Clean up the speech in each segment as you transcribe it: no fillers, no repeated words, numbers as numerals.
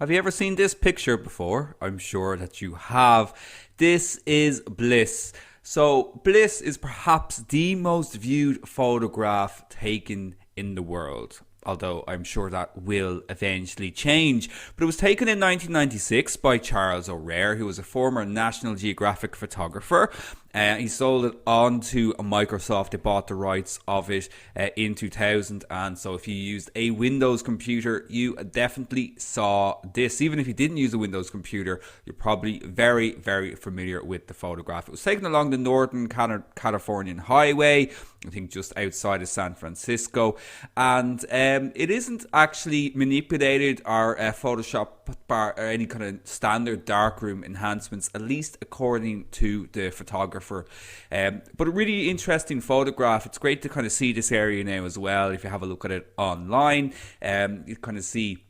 Have you ever seen this picture before? I'm sure that you have. This is Bliss. So, Bliss is perhaps the most viewed photograph taken in the world. Although I'm sure that will eventually change. But it was taken in 1996 by Charles O'Rare, who was a former National Geographic photographer. He sold it on to Microsoft. They bought the rights of it in 2000. And so if you used a Windows computer, you definitely saw this. Even if you didn't use a Windows computer, you're probably very, very familiar with the photograph. It was taken along the Northern Californian Highway, I think just outside of San Francisco. And it isn't actually manipulated or photoshopped or any kind of standard darkroom enhancements, at least according to the photographer. But a really interesting photograph. It's great to kind of see this area now as well. If you have a look at it online, you kind of see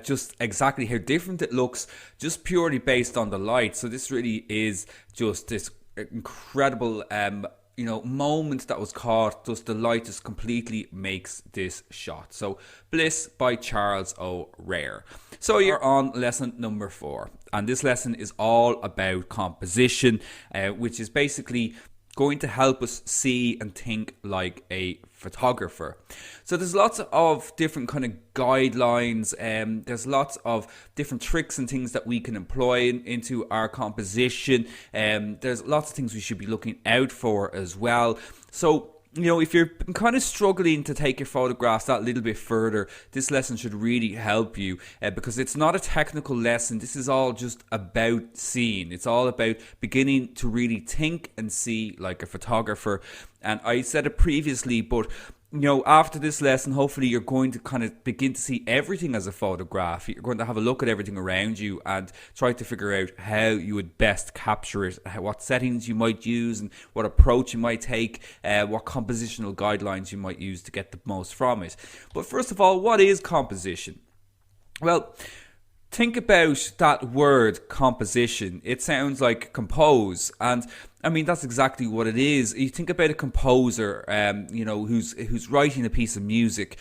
just exactly how different it looks, just purely based on the light. So this really is just this incredible moment that was caught. Just the light just completely makes this shot. So Bliss by Charles O'Rare. So you're on lesson number 4, and this lesson is all about composition, which is basically going to help us see and think like a photographer. So there's lots of different kind of guidelines, there's lots of different tricks and things that we can employ into our composition. There's lots of things we should be looking out for as well. So if you're kind of struggling to take your photographs that little bit further, this lesson should really help you because it's not a technical lesson. This is all just about seeing. It's all about beginning to really think and see like a photographer. And I said it previously, but after this lesson, hopefully you're going to kind of begin to see everything as a photograph. You're going to have a look at everything around you and try to figure out how you would best capture it, what settings you might use and what approach you might take, what compositional guidelines you might use to get the most from it. But first of all, what is composition? Well, think about that word composition. It sounds like compose, and I mean that's exactly what it is. You think about a composer, who's writing a piece of music.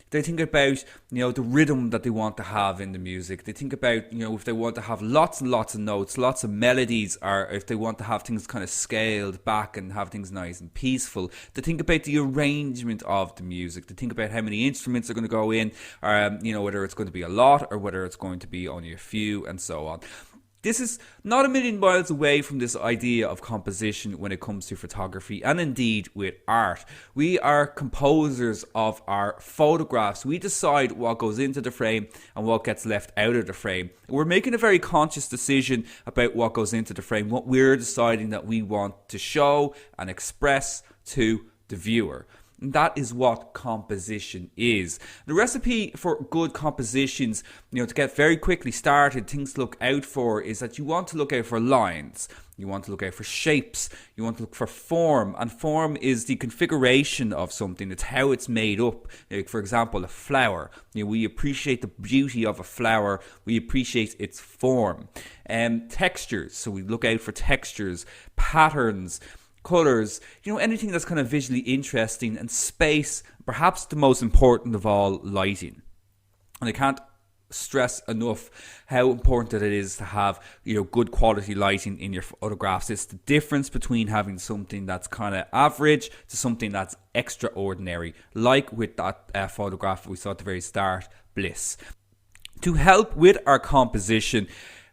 They think about the rhythm that they want to have in the music. They think about if they want to have lots and lots of notes, lots of melodies, or if they want to have things kind of scaled back and have things nice and peaceful. They think about the arrangement of the music. They think about how many instruments are going to go in, whether it's going to be a lot or whether it's going to be only a few, and so on. This is not a million miles away from this idea of composition when it comes to photography and indeed with art. We are composers of our photographs. We decide what goes into the frame and what gets left out of the frame. We're making a very conscious decision about what goes into the frame, what we're deciding that we want to show and express to the viewer. And that is what composition is. The recipe for good compositions, to get very quickly started, things to look out for is that you want to look out for lines. You want to look out for shapes. You want to look for form. And form is the configuration of something. It's how it's made up. Like, for example, a flower. We appreciate the beauty of a flower. We appreciate its form. Textures. So we look out for textures, patterns, colors, anything that's kind of visually interesting, and space, perhaps the most important of all, lighting. And I can't stress enough how important it is to have good quality lighting in your photographs. It's the difference between having something that's kind of average to something that's extraordinary, like with that photograph we saw at the very start, Bliss. To help with our composition,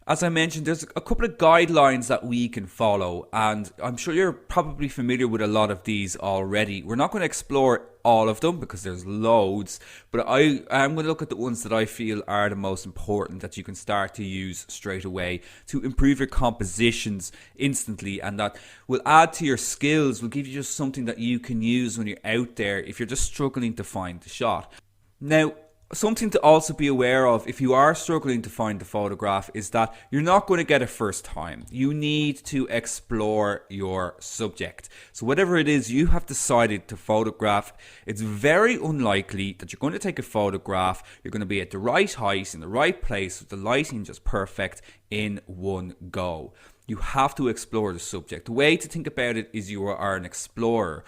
as I mentioned, there's a couple of guidelines that we can follow, and I'm sure you're probably familiar with a lot of these already. We're not going to explore all of them because there's loads, but I'm going to look at the ones that I feel are the most important that you can start to use straight away to improve your compositions instantly, and that will add to your skills, will give you just something that you can use when you're out there if you're just struggling to find the shot. Now, something to also be aware of if you are struggling to find the photograph is that you're not going to get it first time. You need to explore your subject. So whatever it is you have decided to photograph, it's very unlikely that you're going to take a photograph, you're going to be at the right height, in the right place, with the lighting just perfect in one go. You have to explore the subject. The way to think about it is you are an explorer.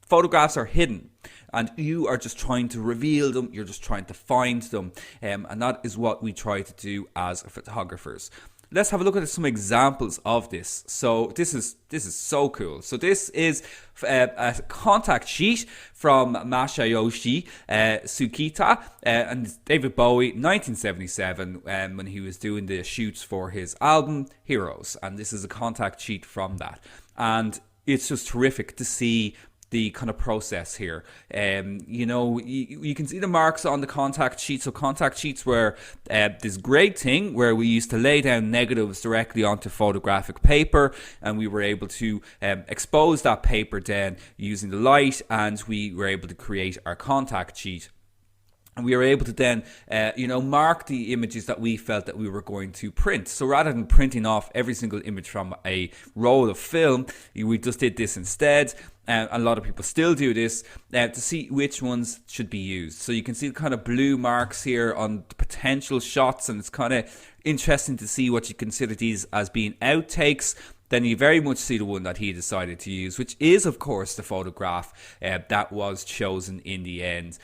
photographs are hidden, and you are just trying to reveal them, you're just trying to find them, and that is what we try to do as photographers. Let's have a look at some examples of this. So this is so cool. So this is a contact sheet from Masayoshi Tsukita and David Bowie, 1977, when he was doing the shoots for his album Heroes. And this is a contact sheet from that. And it's just terrific to see the kind of process here. You can see the marks on the contact sheet. So contact sheets were this great thing where we used to lay down negatives directly onto photographic paper, and we were able to expose that paper then using the light, and we were able to create our contact sheet. And we were able to then, mark the images that we felt that we were going to print. So rather than printing off every single image from a roll of film, we just did this instead. A lot of people still do this to see which ones should be used. So you can see the kind of blue marks here on the potential shots, and it's kind of interesting to see what you consider these as being outtakes. Then you very much see the one that he decided to use, which is, of course, the photograph that was chosen in the end,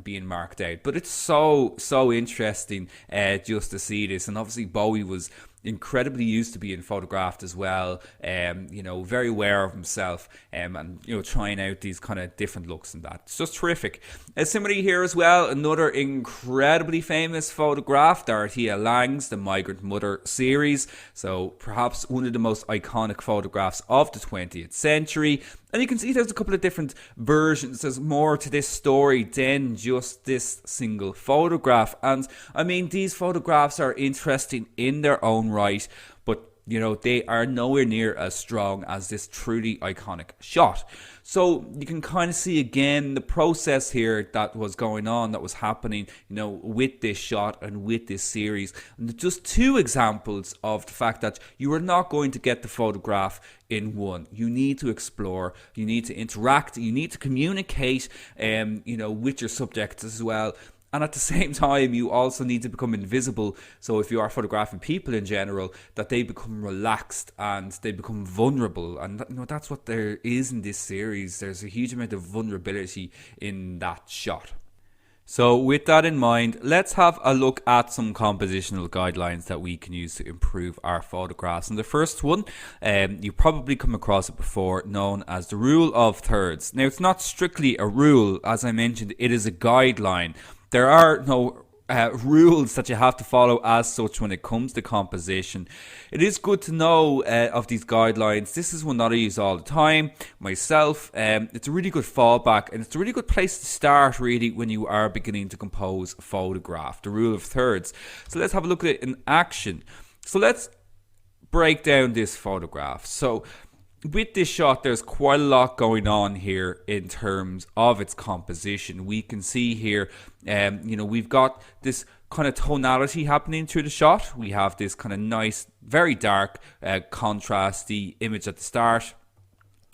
being marked out. But it's so interesting just to see this. And obviously Bowie was incredibly used to being photographed as well, very aware of himself, and trying out these kind of different looks and that. It's just terrific. Symmetry here as well, another incredibly famous photograph, Dorothea Lange's The Migrant Mother series. So perhaps one of the most iconic photographs of the 20th century. And you can see there's a couple of different versions. There's more to this story than just this single photograph. And I mean, these photographs are interesting in their own right, but they are nowhere near as strong as this truly iconic shot. So you can kind of see again the process here that was going on, that was happening, with this shot and with this series. And just two examples of the fact that you are not going to get the photograph in one. You need to explore, you need to interact, you need to communicate, with your subjects as well. And at the same time, you also need to become invisible. So if you are photographing people in general, that they become relaxed and they become vulnerable. And that's what there is in this series. There's a huge amount of vulnerability in that shot. So with that in mind, let's have a look at some compositional guidelines that we can use to improve our photographs. And the first one, you've probably come across it before, known as the rule of thirds. Now, it's not strictly a rule. As I mentioned, it is a guideline. There are no rules that you have to follow as such when it comes to composition. It is good to know of these guidelines. This is one that I use all the time myself. It's a really good fallback, and it's a really good place to start really when you are beginning to compose a photograph, the rule of thirds. So let's have a look at it in action. So let's break down this photograph. So with this shot, there's quite a lot going on here in terms of its composition. We can see here, we've got this kind of tonality happening through the shot. We have this kind of nice, very dark, contrasty image at the start.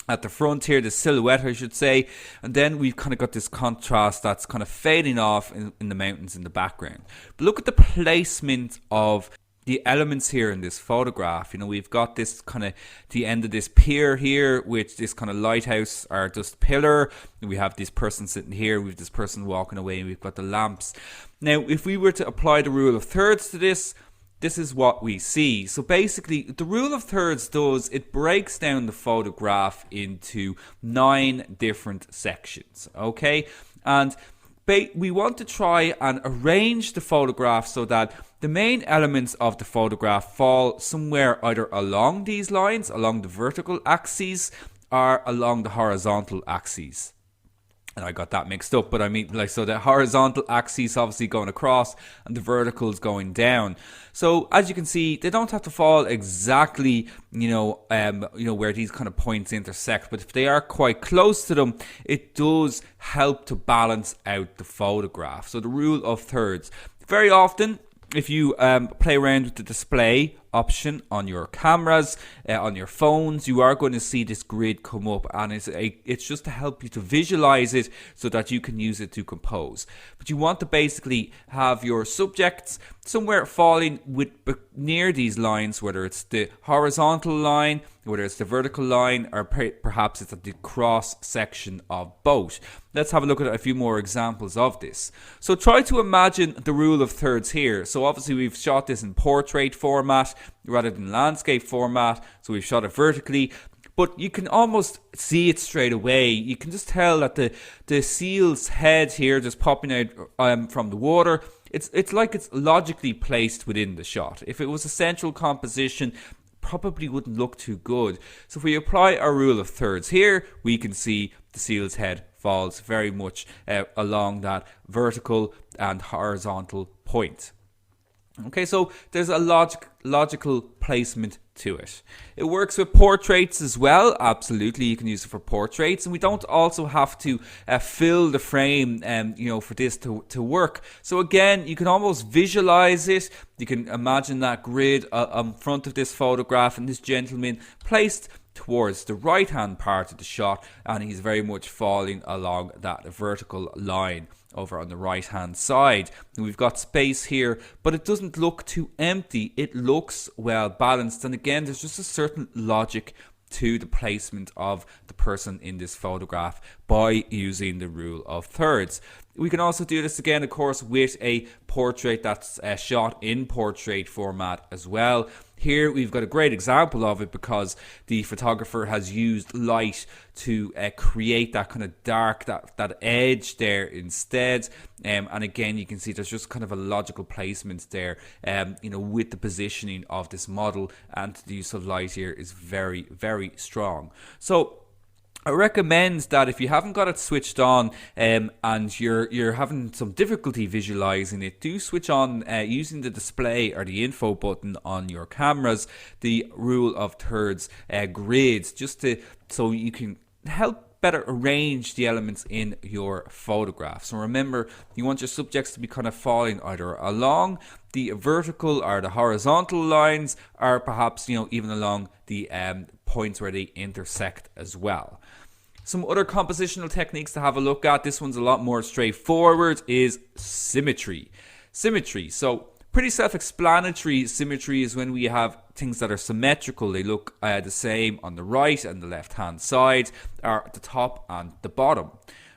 At the front here, the silhouette, I should say. And then we've kind of got this contrast that's kind of fading off in the mountains in the background. But look at the placement of the elements here in this photograph. We've got this kind of the end of this pier here with this kind of lighthouse or just pillar. We have this person sitting here, we have this person walking away, and we've got the lamps. Now, if we were to apply the rule of thirds to this, this is what we see. So basically, the rule of thirds it breaks down the photograph into 9 different sections, okay? And we want to try and arrange the photograph so that the main elements of the photograph fall somewhere either along these lines, along the vertical axes, or along the horizontal axes. And I got that mixed up, but I mean, so the horizontal axis obviously going across and the verticals going down. So as you can see, they don't have to fall exactly, where these kind of points intersect, but if they are quite close to them, it does help to balance out the photograph. So the rule of thirds. Very often, if you play around with the display option on your cameras, on your phones, you are going to see this grid come up, and it's just to help you to visualize it so that you can use it to compose. But you want to basically have your subjects somewhere falling near these lines, whether it's the horizontal line, whether it's the vertical line, or perhaps it's at the cross section of both. Let's have a look at a few more examples of this. So try to imagine the rule of thirds here. So obviously we've shot this in portrait format rather than landscape format, so we've shot it vertically. But you can almost see it straight away. You can just tell that the seal's head here just popping out from the water, it's like it's logically placed within the shot. If it was a central composition, probably wouldn't look too good. So if we apply our rule of thirds here, we can see the seal's head falls very much along that vertical and horizontal point. Okay, so there's a logical placement to it. It works with portraits as well. Absolutely, you can use it for portraits, and we don't also have to fill the frame, for this to work. So again, you can almost visualize it. You can imagine that grid in front of this photograph, and this gentleman placed towards the right hand part of the shot, and he's very much falling along that vertical line over on the right hand side. And we've got space here, but it doesn't look too empty. It looks well balanced, and again, there's just a certain logic to the placement of the person in this photograph by using the rule of thirds. We can also do this again, of course, with a portrait that's shot in portrait format as well. Here we've got a great example of it because the photographer has used light to create that kind of dark, that edge there instead. And again, you can see there's just kind of a logical placement there, with the positioning of this model, and the use of light here is very, very strong. So I recommend that if you haven't got it switched on and you're having some difficulty visualizing it, do switch on using the display or the info button on your cameras, the rule of thirds grids, so you can help better arrange the elements in your photograph. So remember, you want your subjects to be kind of falling either along the vertical or the horizontal lines, or perhaps even along the points where they intersect as well. Some other compositional techniques to have a look at, this one's a lot more straightforward, is symmetry. So pretty self-explanatory. Symmetry is when we have things that are symmetrical. They look the same on the right and the left hand side, or at the top and the bottom.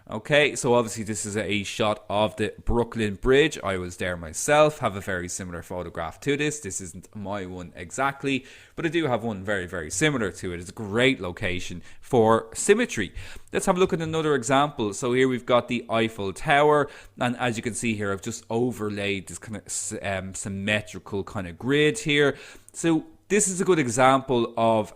Okay, so obviously this is a shot of the Brooklyn Bridge. I was there myself, have a very similar photograph to this. This isn't my one exactly, but I do have one very, very similar to it. It's a great location for symmetry. Let's have a look at another example. So here we've got the Eiffel Tower, and as you can see here, I've just overlaid this kind of symmetrical kind of grid here. So this is a good example of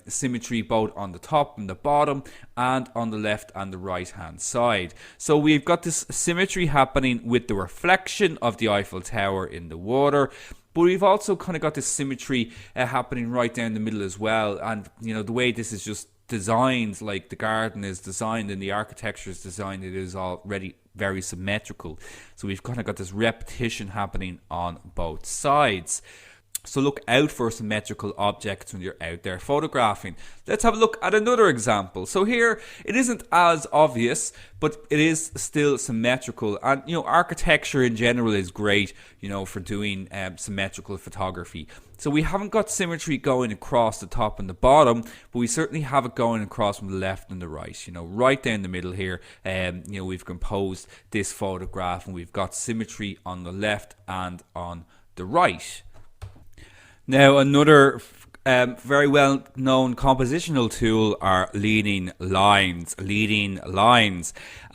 symmetry both on the top and the bottom, and on the left and the right hand side. So we've got this symmetry happening with the reflection of the Eiffel Tower in the water, but we've also kind of got this symmetry happening right down the middle as well. And the way this is just designed, like the garden is designed and the architecture is designed, it is already very symmetrical. So we've kind of got this repetition happening on both sides. So look out for symmetrical objects when you're out there photographing. Let's have a look at another example. So here, it isn't as obvious, but it is still symmetrical. And, architecture in general is great, for doing symmetrical photography. So we haven't got symmetry going across the top and the bottom, but we certainly have it going across from the left and the right. Right down the middle here, we've composed this photograph, and we've got symmetry on the left and on the right. Now, another very well-known compositional tool are leading lines.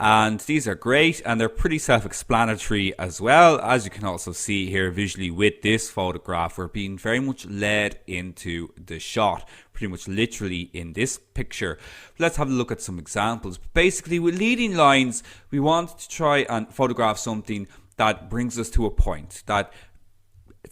And these are great, and they're pretty self-explanatory as well. As you can also see here visually with this photograph, we're being very much led into the shot, pretty much literally in this picture. Let's have a look at some examples. Basically, with leading lines, we want to try and photograph something that brings us to a point, that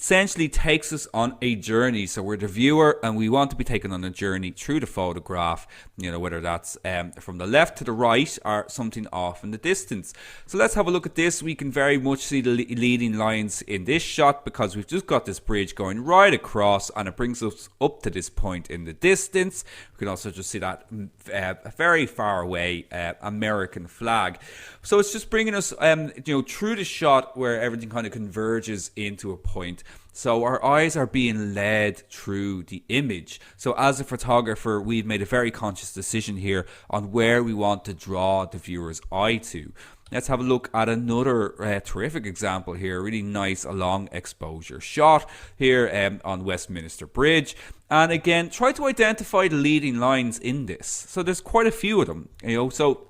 essentially takes us on a journey. So we're the viewer and we want to be taken on a journey through the photograph, whether that's from the left to the right or something off in the distance. So let's have a look at this. We can very much see the leading lines in this shot because we've just got this bridge going right across and it brings us up to this point in the distance. We can also just see that very far away American flag. So it's just bringing us through the shot where everything kind of converges into a point. So our eyes are being led through the image. So as a photographer, we've made a very conscious decision here on where we want to draw the viewer's eye to. Let's have a look at another terrific example here. Really nice long exposure shot here on Westminster Bridge. And again, try to identify the leading lines in this. So there's quite a few of them, so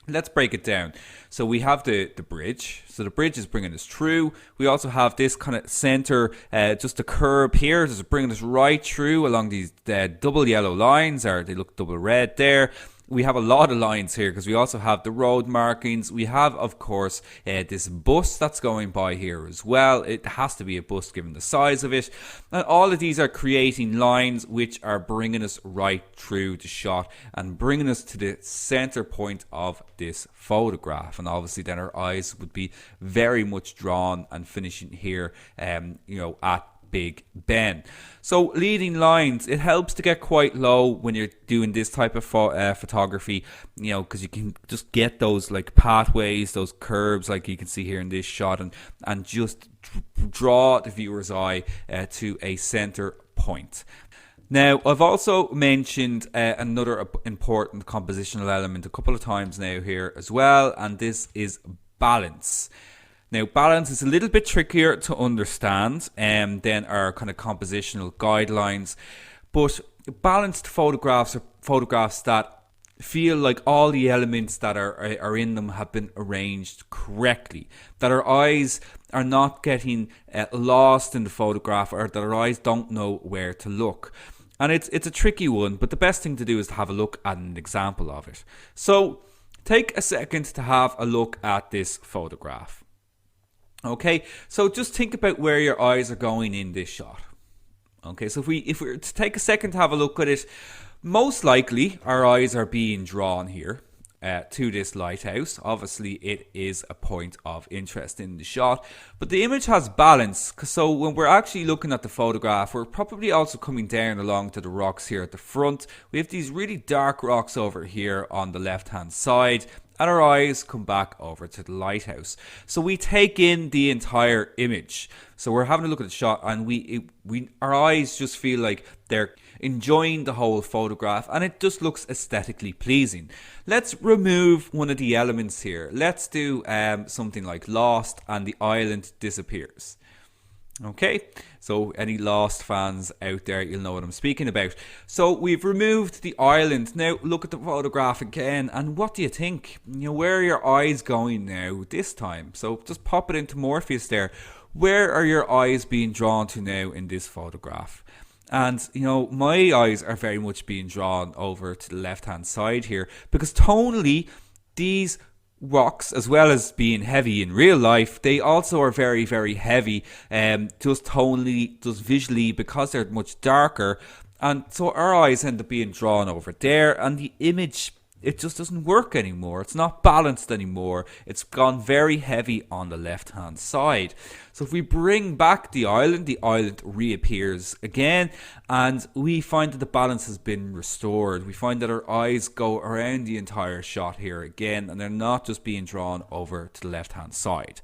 let's break it down. So we have the bridge. So the bridge is bringing us through. We also have this kind of center, just a curb here. Just bringing us right through along these double yellow lines, or they look double red there. We have a lot of lines here because we also have the road markings. We have, of course, this bus that's going by here as well. It has to be a bus given the size of it. And all of these are creating lines which are bringing us right through the shot and bringing us to the center point of this photograph. And obviously then our eyes would be very much drawn and finishing here, at Big Ben. So leading lines, it helps to get quite low when you're doing this type of photography, because you can just get those like pathways, those curves like you can see here in this shot, and just draw the viewer's eye to a center point. Now, I've also mentioned another important compositional element a couple of times now here as well, and this is balance. Now, balance is a little bit trickier to understand than our kind of compositional guidelines, but balanced photographs are photographs that feel like all the elements that are in them have been arranged correctly, that our eyes are not getting lost in the photograph, or that our eyes don't know where to look. And it's a tricky one, but the best thing to do is to have a look at an example of it. So take a second to have a look at this photograph. Okay, so just think about where your eyes are going in this shot. Okay, so if we were to take a second to have a look at it, most likely our eyes are being drawn here to this lighthouse. Obviously, it is a point of interest in the shot, but the image has balance. So when we're actually looking at the photograph, we're probably also coming down along to the rocks here at the front. We have these really dark rocks over here on the left-hand side, and our eyes come back over to the lighthouse. So we take in the entire image. So we're having a look at the shot, and our eyes just feel like they're enjoying the whole photograph, and it just looks aesthetically pleasing. Let's remove one of the elements here. Let's do something like Lost and the island disappears. Okay, so any Lost fans out there, you'll know what I'm speaking about. So we've removed the island. Now look at the photograph again, and what do you think? Where are your eyes going now this time? So just pop it into Morpheus there. Where are your eyes being drawn to now in this photograph? And, my eyes are very much being drawn over to the left-hand side here, because tonally, these rocks, as well as being heavy in real life, they also are very, very heavy, just tonally, just visually, because they're much darker. And so our eyes end up being drawn over there, and the image, it just doesn't work anymore. It's not balanced anymore. It's gone very heavy on the left-hand side. So if we bring back the island reappears again, and we find that the balance has been restored. We find that our eyes go around the entire shot here again, and they're not just being drawn over to the left-hand side.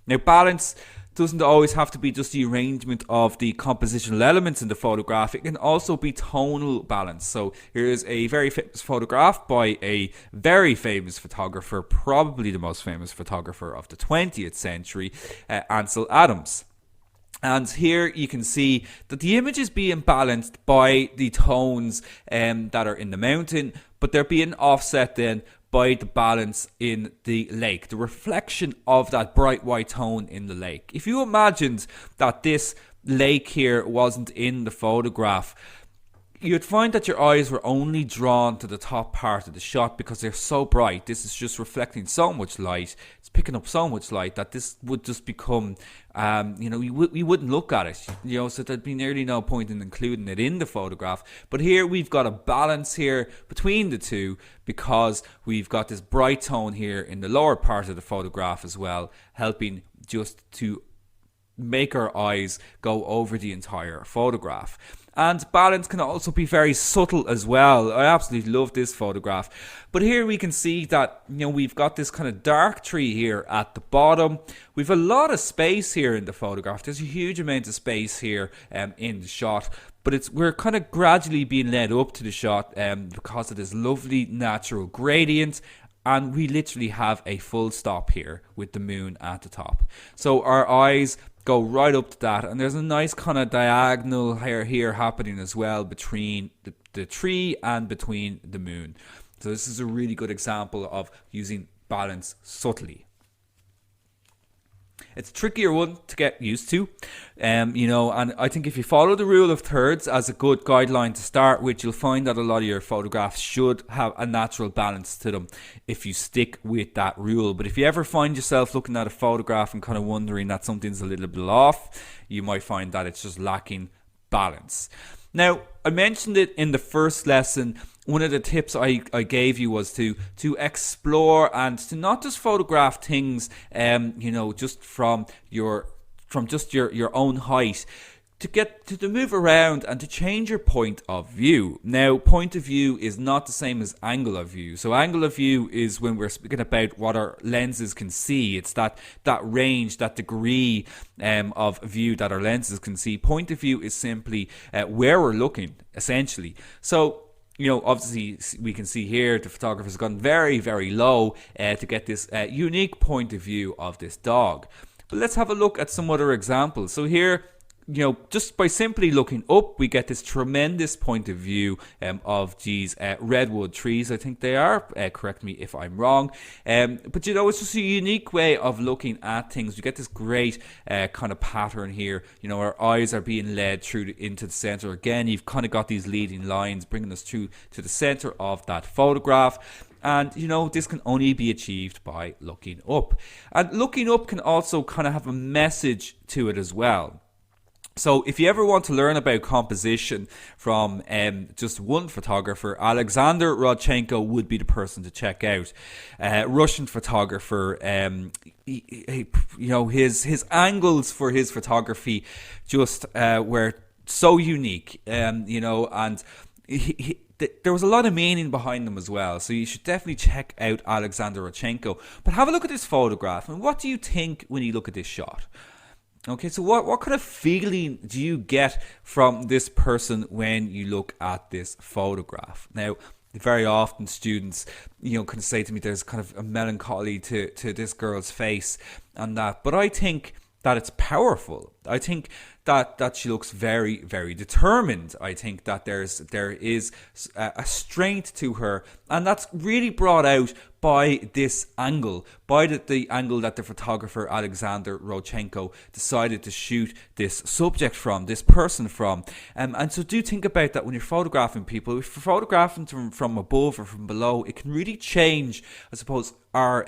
Now, balance doesn't always have to be just the arrangement of the compositional elements in the photograph. It can also be tonal balance. So here's a very famous photograph by a very famous photographer, probably the most famous photographer of the 20th century, Ansel Adams. And here you can see that the image is being balanced by the tones that are in the mountain, but they're being offset then by the balance in the lake, the reflection of that bright white tone in the lake. If you imagined that this lake here wasn't in the photograph, you'd find that your eyes were only drawn to the top part of the shot because they're so bright. This is just reflecting so much light. It's picking up so much light that this would just become, you wouldn't look at it. So there'd be nearly no point in including it in the photograph. But here we've got a balance here between the two because we've got this bright tone here in the lower part of the photograph as well, helping just to make our eyes go over the entire photograph. And balance can also be very subtle as well. I absolutely love this photograph. But here we can see that, we've got this kind of dark tree here at the bottom. We've a lot of space here in the photograph. There's a huge amount of space here in the shot. But we're kind of gradually being led up to the shot because of this lovely natural gradient. And we literally have a full stop here with the moon at the top. So our eyes go right up to that, and there's a nice kind of diagonal here happening as well between the tree and between the moon. So this is a really good example of using balance subtly. It's a trickier one to get used to, and I think if you follow the rule of thirds as a good guideline to start with, you'll find that a lot of your photographs should have a natural balance to them if you stick with that rule. But if you ever find yourself looking at a photograph and kind of wondering that something's a little bit off, you might find that it's just lacking balance. Now, I mentioned it in the first lesson. One of the tips I gave you was to explore and to not just photograph things, just from your own height, to get to move around and to change your point of view. Now, point of view is not the same as angle of view. So angle of view is when we're speaking about what our lenses can see. It's that range, that degree of view that our lenses can see. Point of view is simply where we're looking, essentially. So, obviously we can see here the photographer's gone very, very low to get this unique point of view of this dog. But let's have a look at some other examples. So here, just by simply looking up, we get this tremendous point of view of these redwood trees, I think they are. Correct me if I'm wrong. But it's just a unique way of looking at things. We get this great kind of pattern here. Our eyes are being led through into the center. Again, you've kind of got these leading lines bringing us through to the center of that photograph. And, this can only be achieved by looking up. And looking up can also kind of have a message to it as well. So if you ever want to learn about composition from just one photographer, Alexander Rodchenko would be the person to check out. Russian photographer, his angles for his photography just were so unique, and there was a lot of meaning behind them as well. So you should definitely check out Alexander Rodchenko. But have a look at this photograph, and what do you think when you look at this shot? Okay, so what kind of feeling do you get from this person when you look at this photograph? Now, very often students, can say to me there's kind of a melancholy to this girl's face and that. But I think that it's powerful. I think that she looks very, very determined. I think that there is a strength to her, and that's really brought out by this angle, by the angle that the photographer Alexander Rodchenko decided to shoot this subject from, this person from. And so do think about that when you're photographing people. If you're photographing them from above or from below, it can really change, I suppose, our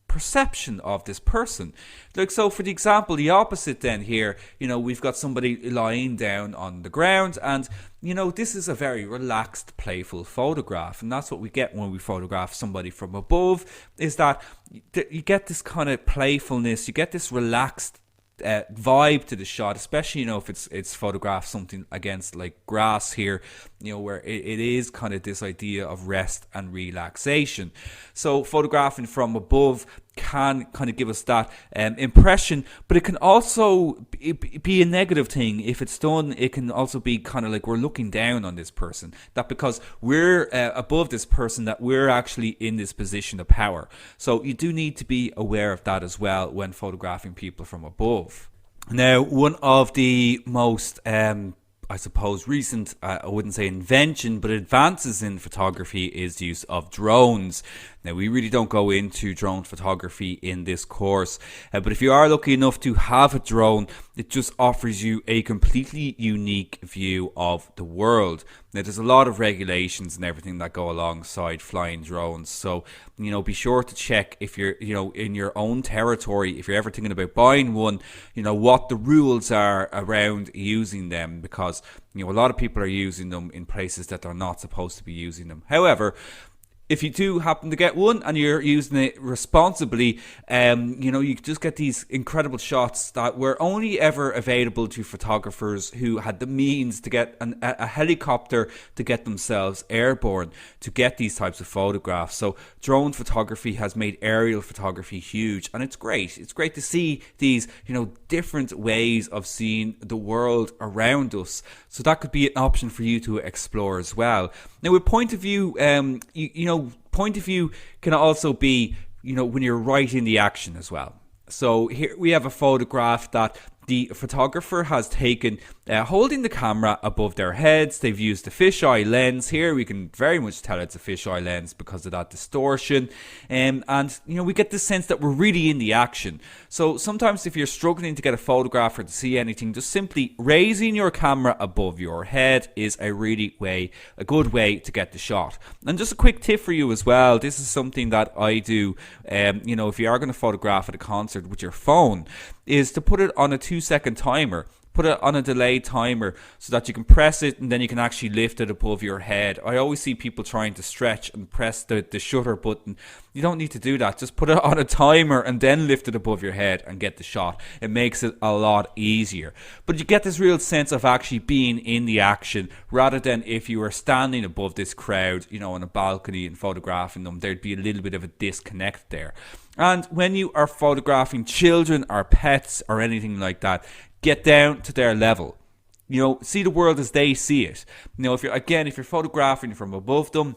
perception of this person. Like, so for the example, the opposite then here, we've got somebody lying down on the ground, and this is a very relaxed, playful photograph, and that's what we get when we photograph somebody from above, is that you get this kind of playfulness, you get this relaxed vibe to the shot, especially if it's photographed something against like grass here, where it is kind of this idea of rest and relaxation. So photographing from above can kind of give us that impression, but it can also be a negative thing. If it's done, it can also be kind of like we're looking down on this person, that because we're above this person, that we're actually in this position of power. So you do need to be aware of that as well when photographing people from above. Now, one of the most I suppose, recent, I wouldn't say invention, but advances in photography is the use of drones. Now, we really don't go into drone photography in this course, but if you are lucky enough to have a drone, it just offers you a completely unique view of the world. Now, there's a lot of regulations and everything that go alongside flying drones, so be sure to check if you're in your own territory, if you're ever thinking about buying one, what the rules are around using them, because a lot of people are using them in places that they're not supposed to be using them. However, if you do happen to get one and you're using it responsibly, you just get these incredible shots that were only ever available to photographers who had the means to get a helicopter to get themselves airborne to get these types of photographs. So drone photography has made aerial photography huge, and it's great. It's great to see these, different ways of seeing the world around us. So that could be an option for you to explore as well. Now, with point of view, point of view can also be, when you're right in the action as well. So here we have a photograph that the photographer has taken holding the camera above their heads. They've used a fisheye lens here. We can very much tell it's a fisheye lens because of that distortion. And we get the sense that we're really in the action. So sometimes if you're struggling to get a photograph or to see anything, just simply raising your camera above your head is a good way to get the shot. And just a quick tip for you as well. This is something that I do, if you are going to photograph at a concert with your phone, is to put it on a 2-second timer. Put it on a delay timer so that you can press it and then you can actually lift it above your head. I always see people trying to stretch and press the shutter button. You don't need to do that. Just put it on a timer and then lift it above your head and get the shot. It makes it a lot easier. But you get this real sense of actually being in the action, rather than if you were standing above this crowd, on a balcony and photographing them, there'd be a little bit of a disconnect there. And when you are photographing children or pets or anything like that, get down to their level. See the world as they see it. If you're photographing from above them,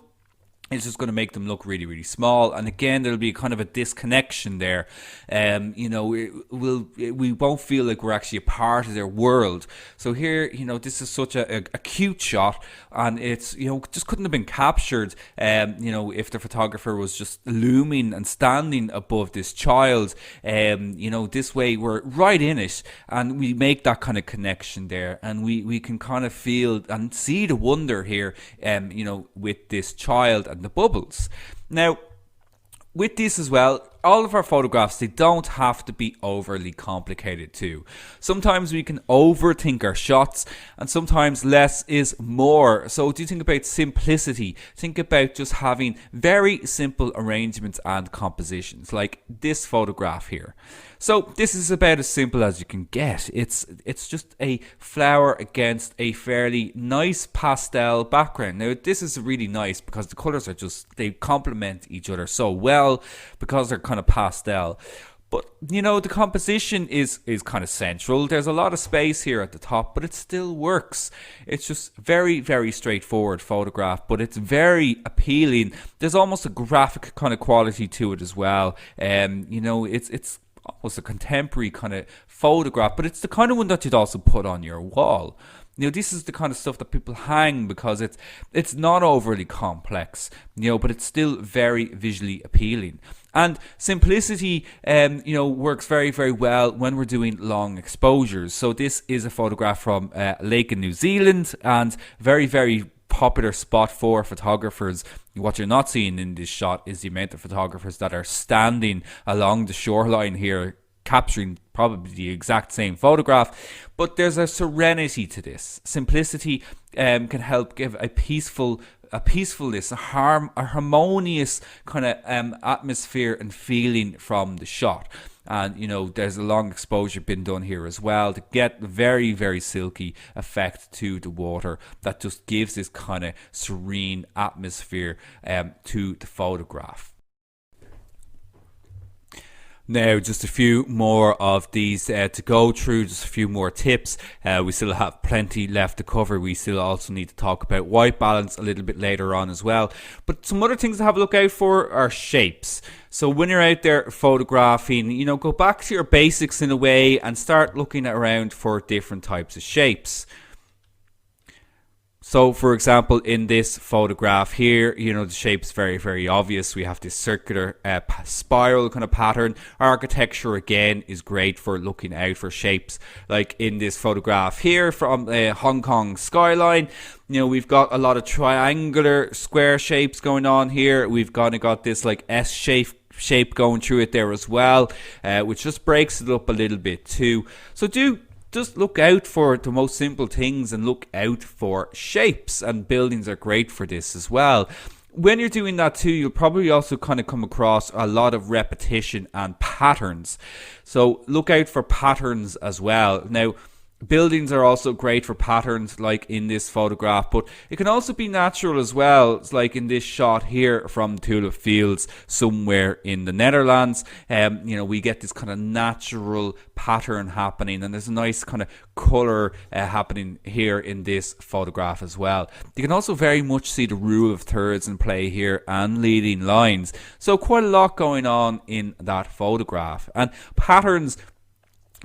it's just going to make them look really, really small. And again, there'll be kind of a disconnection there. We won't feel like we're actually a part of their world. So here, this is such a cute shot, and it's, just couldn't have been captured, if the photographer was just looming and standing above this child. This way we're right in it, and we make that kind of connection there, and we can kind of feel and see the wonder here, with this child and the bubbles. Now, with this as well, all of our photographs, they don't have to be overly complicated too. Sometimes we can overthink our shots, and sometimes less is more. So do you think about simplicity? Think about just having very simple arrangements and compositions, like this photograph here. So this is about as simple as you can get. It's just a flower against a fairly nice pastel background. Now, this is really nice because the colors they complement each other so well because they're kind of pastel. But, the composition is kind of central. There's a lot of space here at the top, but it still works. It's just very, very straightforward photograph, but it's very appealing. There's almost a graphic kind of quality to it as well. It's almost a contemporary kind of photograph, but it's the kind of one that you'd also put on your wall. This is the kind of stuff that people hang because it's not overly complex, but it's still very visually appealing. And simplicity, works very, very well when we're doing long exposures. So this is a photograph from a lake in New Zealand, and very, very popular spot for photographers. What you're not seeing in this shot is the amount of photographers that are standing along the shoreline here, capturing probably the exact same photograph. But there's a serenity to this. Simplicity can help give a peacefulness, a harmonious kind of atmosphere and feeling from the shot. And there's a long exposure been done here as well to get a very, very silky effect to the water that just gives this kind of serene atmosphere to the photograph. Now, just a few more of these to go through, just a few more tips. We still have plenty left to cover. We still also need to talk about white balance a little bit later on as well. But some other things to have a look out for are shapes. So when you're out there photographing, go back to your basics in a way and start looking around for different types of shapes. So for example, in this photograph here, the shape's very, very obvious. We have this circular spiral kind of pattern. Architecture again is great for looking out for shapes. Like in this photograph here from Hong Kong skyline, we've got a lot of triangular square shapes going on here. We've kind of got this like S shape going through it there as well, which just breaks it up a little bit too. So just look out for the most simple things and look out for shapes, and buildings are great for this as well. When you're doing that too, you'll probably also kind of come across a lot of repetition and patterns. So look out for patterns as well. Now, buildings are also great for patterns like in this photograph, but it can also be natural as well. It's like in this shot here from Tulip Fields somewhere in the Netherlands. We get this kind of natural pattern happening, and there's a nice kind of color happening here in this photograph as well. You can also very much see the rule of thirds in play here and leading lines. So quite a lot going on in that photograph. And patterns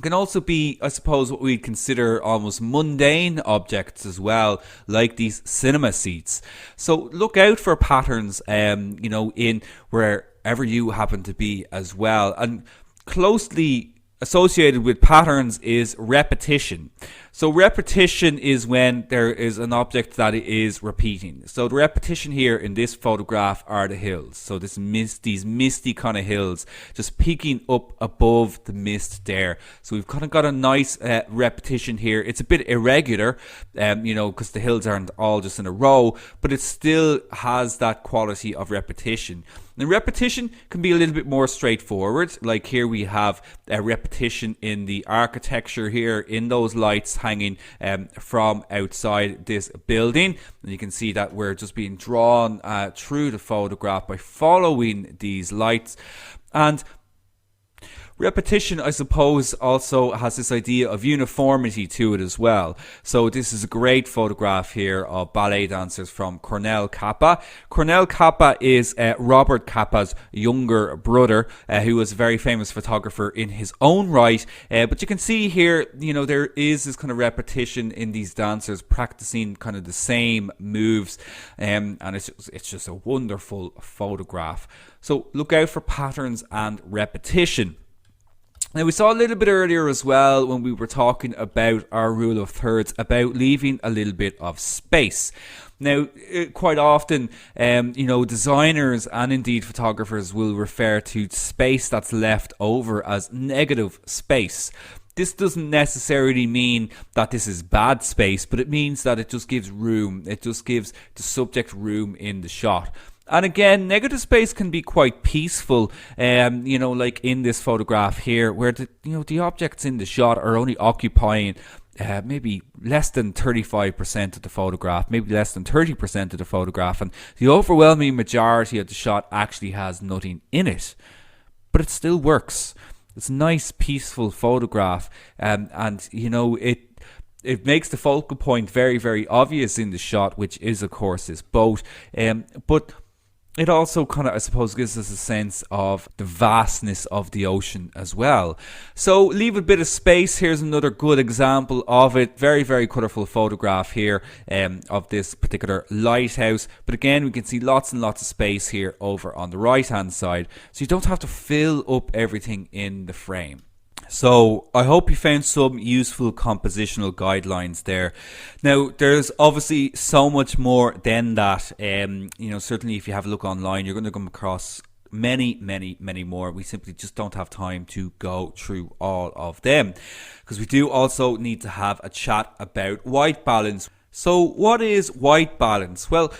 can also be, I suppose, what we'd consider almost mundane objects as well, like these cinema seats. So look out for patterns, in wherever you happen to be as well. And closely associated with patterns is repetition. So repetition is when there is an object that is repeating. So the repetition here in this photograph are the hills. So these misty kind of hills just peeking up above the mist there. So we've kind of got a nice repetition here. It's a bit irregular, because the hills aren't all just in a row, but it still has that quality of repetition. And repetition can be a little bit more straightforward. Like here we have a repetition in the architecture here, in those lights hanging from outside this building. And you can see that we're just being drawn through the photograph by following these lights. And repetition, I suppose, also has this idea of uniformity to it as well. So this is a great photograph here of ballet dancers from Cornel Kappa. Cornel Kappa is Robert Kappa's younger brother, who was a very famous photographer in his own right. But you can see here, there is this kind of repetition in these dancers practicing kind of the same moves. And it's just a wonderful photograph. So look out for patterns and repetition. Now, we saw a little bit earlier as well when we were talking about our rule of thirds, about leaving a little bit of space. Now, quite often, designers and indeed photographers will refer to space that's left over as negative space. This doesn't necessarily mean that this is bad space, but it means that it just gives room. It just gives the subject room in the shot. And again, negative space can be quite peaceful, like in this photograph here, where the objects in the shot are only occupying maybe less than 35% of the photograph, maybe less than 30% of the photograph, and the overwhelming majority of the shot actually has nothing in it. But it still works. It's a nice, peaceful photograph, and it makes the focal point very, very obvious in the shot, which is, of course, this boat. But it also kind of, I suppose, gives us a sense of the vastness of the ocean as well. So leave a bit of space. Here's another good example of it. Very, very colourful photograph here of this particular lighthouse. But again, we can see lots and lots of space here over on the right hand side. So you don't have to fill up everything in the frame. So I hope you found some useful compositional guidelines there. Now, there's obviously so much more than that. Certainly if you have a look online, you're going to come across many, many, many more. We simply just don't have time to go through all of them, because we do also need to have a chat about white balance. So what is white balance? Well,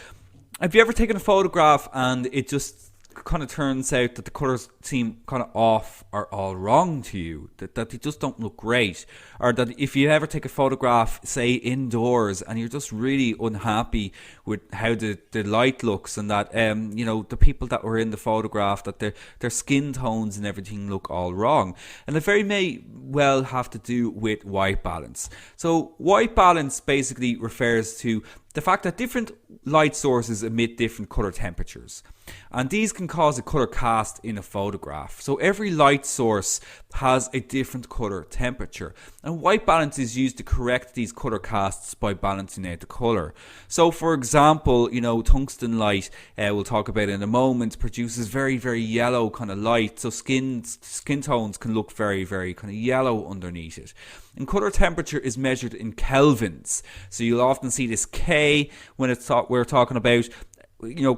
have you ever taken a photograph and it just kind of turns out that the colours seem kind of off or all wrong to you, that they just don't look great? Or that if you ever take a photograph, say indoors, and you're just really unhappy with how the light looks, and that the people that were in the photograph, that their skin tones and everything look all wrong. And it very may well have to do with white balance. So white balance basically refers to the fact that different light sources emit different color temperatures, and these can cause a color cast in a photograph. So every light source has a different color temperature, and white balance is used to correct these color casts by balancing out the color. So for example, tungsten light, we'll talk about in a moment, produces very, very yellow kind of light, so skin tones can look very, very kind of yellow underneath it. And color temperature is measured in kelvins, so you'll often see this K when we're talking about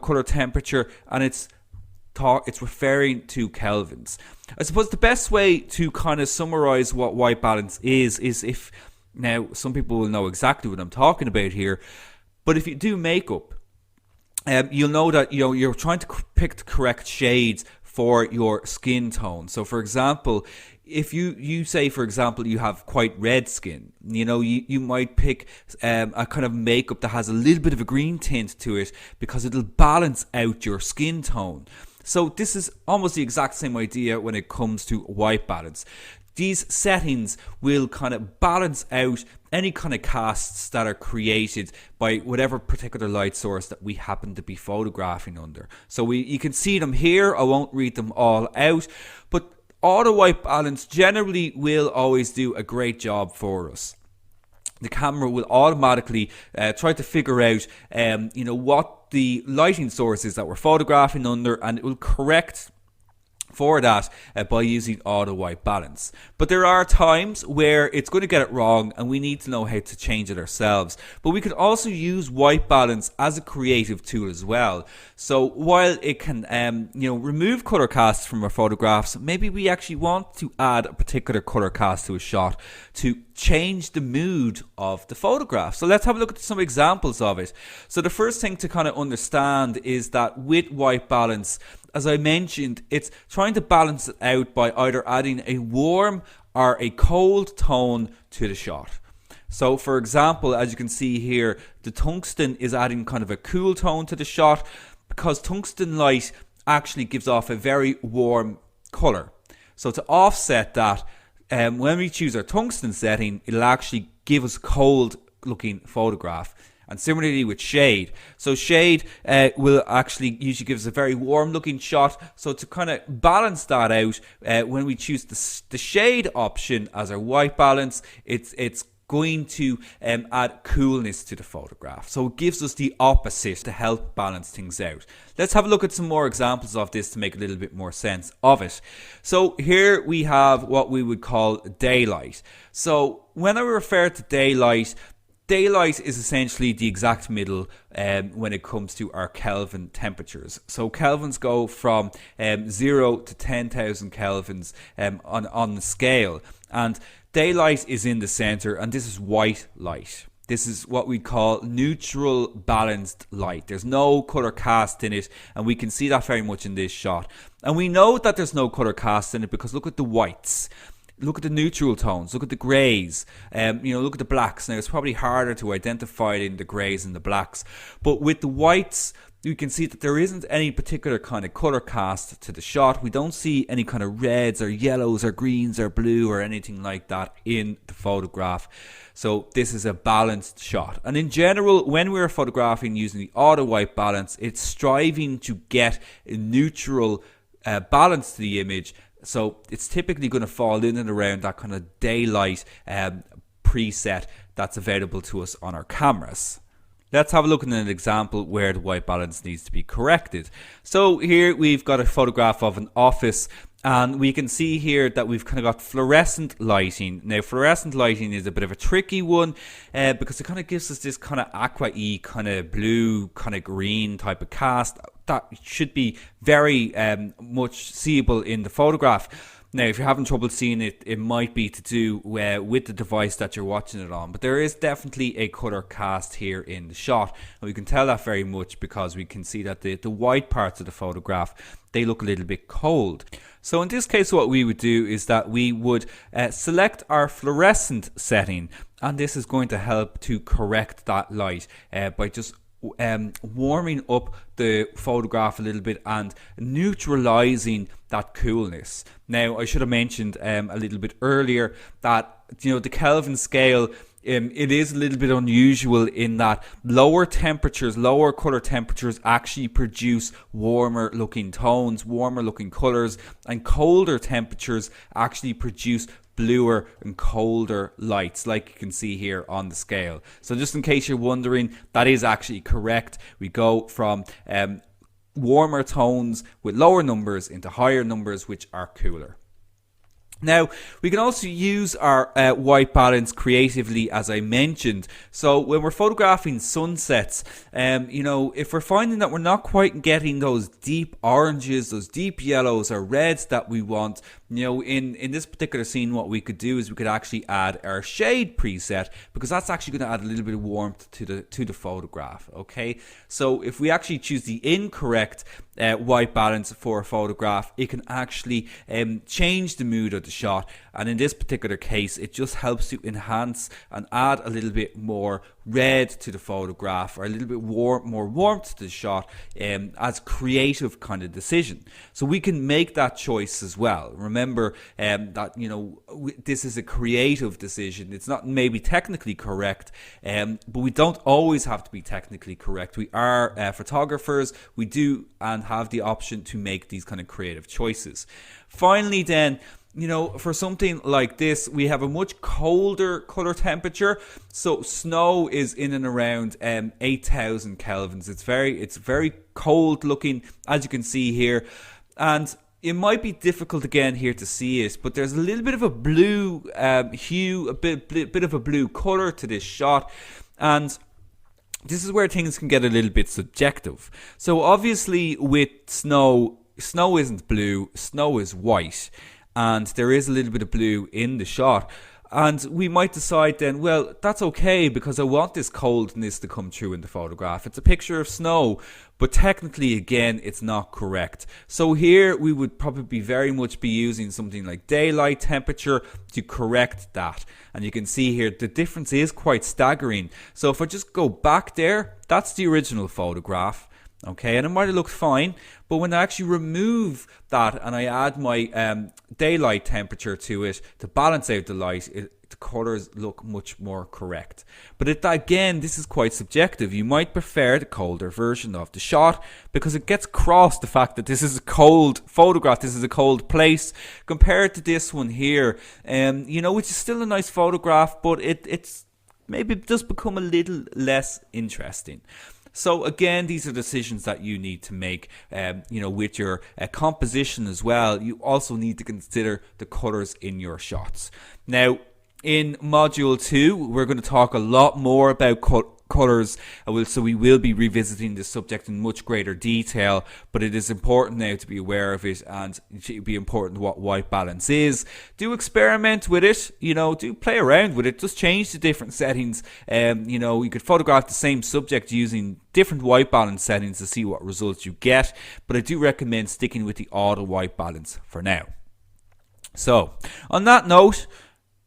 color temperature, and it's referring to kelvins. I suppose the best way to kind of summarize what white balance is if, now some people will know exactly what I'm talking about here, but if you do makeup, you'll know that you're trying to pick the correct shades for your skin tone. So for example, if you say, for example, you have quite red skin, you might pick a kind of makeup that has a little bit of a green tint to it, because it'll balance out your skin tone. So this is almost the exact same idea when it comes to white balance. These settings will kind of balance out any kind of casts that are created by whatever particular light source that we happen to be photographing under. So you can see them here. I won't read them all out, but auto white balance generally will always do a great job for us. The camera will automatically try to figure out what the lighting source is that we're photographing under, and it will correct for that by using auto white balance. But there are times where it's going to get it wrong, and we need to know how to change it ourselves. But we could also use white balance as a creative tool as well. So while it can remove color casts from our photographs, maybe we actually want to add a particular color cast to a shot to change the mood of the photograph. So let's have a look at some examples of it. So the first thing to kind of understand is that with white balance, as I mentioned, it's trying to balance it out by either adding a warm or a cold tone to the shot. So for example, as you can see here, the tungsten is adding kind of a cool tone to the shot, because tungsten light actually gives off a very warm color. So to offset that, when we choose our tungsten setting, it'll actually give us a cold looking photograph. And similarly with shade. So shade will actually usually give us a very warm looking shot. So to kind of balance that out, when we choose the shade option as our white balance, it's going to add coolness to the photograph. So it gives us the opposite to help balance things out. Let's have a look at some more examples of this to make a little bit more sense of it. So here we have what we would call daylight. So when I refer to daylight is essentially the exact middle when it comes to our Kelvin temperatures. So kelvins go from 0 to 10,000 kelvins on the scale. And daylight is in the center, and this is white light. This is what we call neutral balanced light. There's no color cast in it, and we can see that very much in this shot. And we know that there's no color cast in it because look at the whites. Look at the neutral tones, look at the greys, look at the blacks. Now it's probably harder to identify in the greys and the blacks, but with the whites, you can see that there isn't any particular kind of color cast to the shot. We don't see any kind of reds or yellows or greens or blue or anything like that in the photograph. So this is a balanced shot. And in general, when we're photographing using the auto white balance, it's striving to get a neutral balance to the image. So it's typically going to fall in and around that kind of daylight preset that's available to us on our cameras. Let's have a look at an example where the white balance needs to be corrected. So here we've got a photograph of an office, and we can see here that we've kind of got fluorescent lighting. Now fluorescent lighting is a bit of a tricky one because it kind of gives us this kind of aqua-y, kind of blue, kind of green type of cast that should be very much seeable in the photograph. Now, if you're having trouble seeing it, it might be to do with the device that you're watching it on. But there is definitely a color cast here in the shot. And we can tell that very much because we can see that the white parts of the photograph, they look a little bit cold. So in this case, what we would do is that we would select our fluorescent setting. And this is going to help to correct that light by just warming up the photograph a little bit and neutralizing that coolness. Now I should have mentioned a little bit earlier that the Kelvin scale it is a little bit unusual in that lower color temperatures actually produce warmer looking tones, warmer looking colors, and colder temperatures actually produce bluer and colder lights, like you can see here on the scale. So just in case you're wondering, that is actually correct. We go from warmer tones with lower numbers into higher numbers, which are cooler. Now, we can also use our white balance creatively, as I mentioned. So when we're photographing sunsets, if we're finding that we're not quite getting those deep oranges, those deep yellows or reds that we want, in this particular scene, what we could do is we could actually add our shade preset, because that's actually going to add a little bit of warmth to the photograph. Okay, so if we actually choose the incorrect white balance for a photograph, it can actually change the mood of the shot, and in this particular case it just helps to enhance and add a little bit more red to the photograph, or a little bit more warmth to the shot, as creative kind of decision. So we can make that choice as well. Remember that this is a creative decision. It's not maybe technically correct, but we don't always have to be technically correct. We are photographers. We do and have the option to make these kind of creative choices. Finally then, for something like this, we have a much colder color temperature. So snow is in and around 8,000 kelvins. It's very cold looking, as you can see here. And it might be difficult again here to see it, but there's a little bit of a blue hue, a bit of a blue color to this shot. And this is where things can get a little bit subjective. So obviously with snow isn't blue, snow is white. And there is a little bit of blue in the shot. And we might decide then, well, that's okay, because I want this coldness to come through in the photograph. It's a picture of snow, but technically, again, it's not correct. So here we would probably very much be using something like daylight temperature to correct that. And you can see here the difference is quite staggering. So if I just go back there, that's the original photograph. Okay, and it might have looked fine, but when I actually remove that and I add my daylight temperature to it to balance out the light, the colors look much more correct. But again, this is quite subjective. You might prefer the colder version of the shot, because it gets across the fact that this is a cold photograph, this is a cold place, compared to this one here, which is still a nice photograph, but it's maybe just become a little less interesting. So again, these are decisions that you need to make, with your composition as well. You also need to consider the colors in your shots. Now, in Module 2, we're going to talk a lot more about colors, so we will be revisiting this subject in much greater detail, but it is important now to be aware of it, and it should be important what white balance is. Do experiment with it, do play around with it, just change the different settings. You could photograph the same subject using different white balance settings to see what results you get, but I do recommend sticking with the auto white balance for now. So on that note,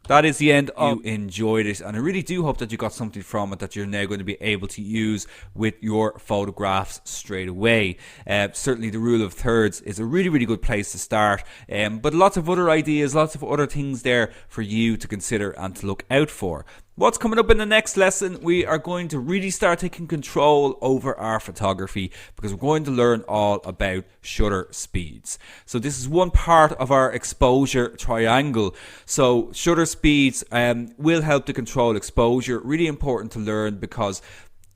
that is the end of. You enjoyed it, and I really do hope that you got something from it that you're now going to be able to use with your photographs straight away. Certainly the rule of thirds is a really good place to start, but lots of other ideas, lots of other things there for you to consider and to look out for. What's coming up in the next lesson? We are going to really start taking control over our photography, because we're going to learn all about shutter speeds. So this is one part of our exposure triangle. So shutter speeds will help to control exposure. Really important to learn, because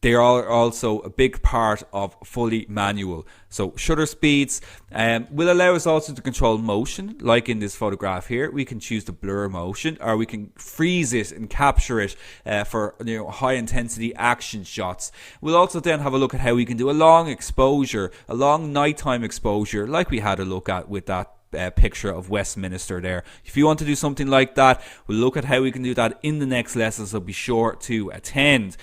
they are also a big part of fully manual. So shutter speeds will allow us also to control motion, like in this photograph here. We can choose to blur motion, or we can freeze it and capture it for high intensity action shots. We'll also then have a look at how we can do a long exposure, a long nighttime exposure, like we had a look at with that picture of Westminster there. If you want to do something like that, we'll look at how we can do that in the next lesson, so be sure to attend.